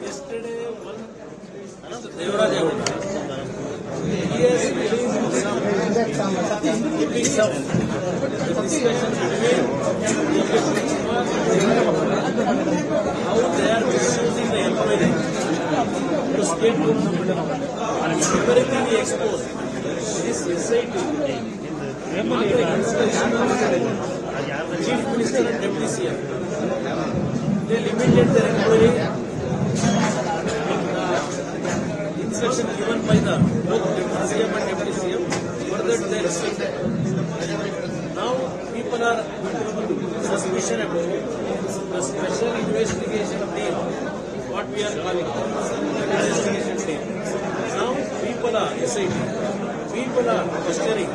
Yesterday, Mr. Devaraj, he has released keeping some discussions between how they are misusing the inquiry to state groups. Everything he exposed. This SIT, Chief Minister and Deputy CM, they limited their inquiry instruction given by the both Deputy CM and Deputy CM. Further, they restricted. Now, people are suspicion about the special investigation team, what we are calling investigation team. Now, people are SIT. People are questioning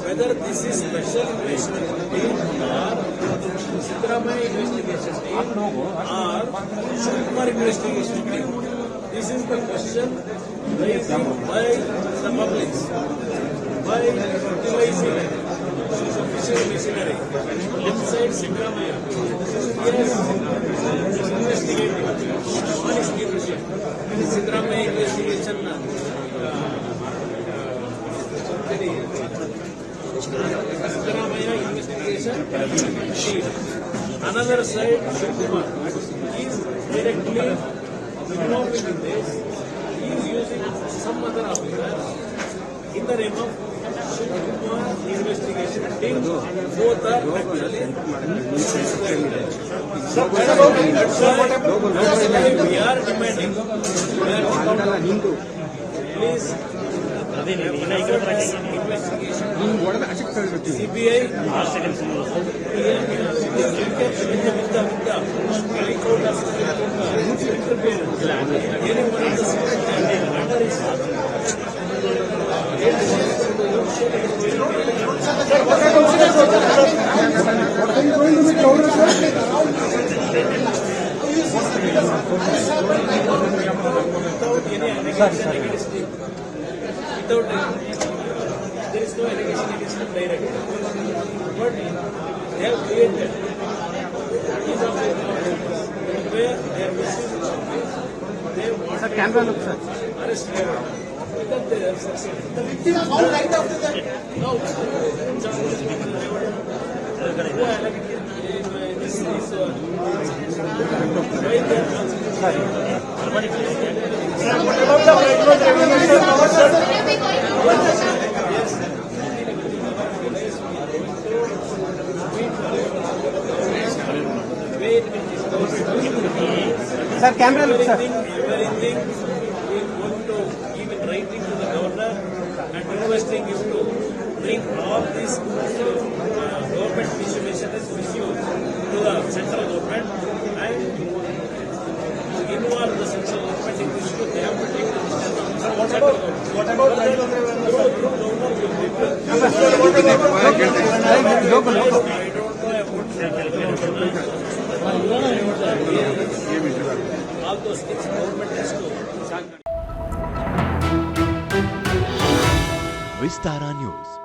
whether this is special investigation team or Siddaramaiah investigation team or Shivakumar investigation team. This is the question raised by the public, by utilizing official machinery inside Siddaramaiah. Yes, investigating. One is leadership. Siddaramaiah investigation. Siddaramaiah investigation team. Another side, Shivakumar is directly involved in this. He is using some other officer in the name of Shivakumar investigation team. Both are actually. We are demanding. Please. Investigation. CBI. Without there is no allegation against them directly. But they have created these are where they are misusing office. They want to arrest them. Because they have succeeded. The victim is all right after that. No. This is why they are Sir, camera look, sir. Everything we want to give in writing to the governor and requesting him to bring all these government issues to the central government and to involve the central government in this issue. They have to take the decision. What about all those things government has to start. Vistara news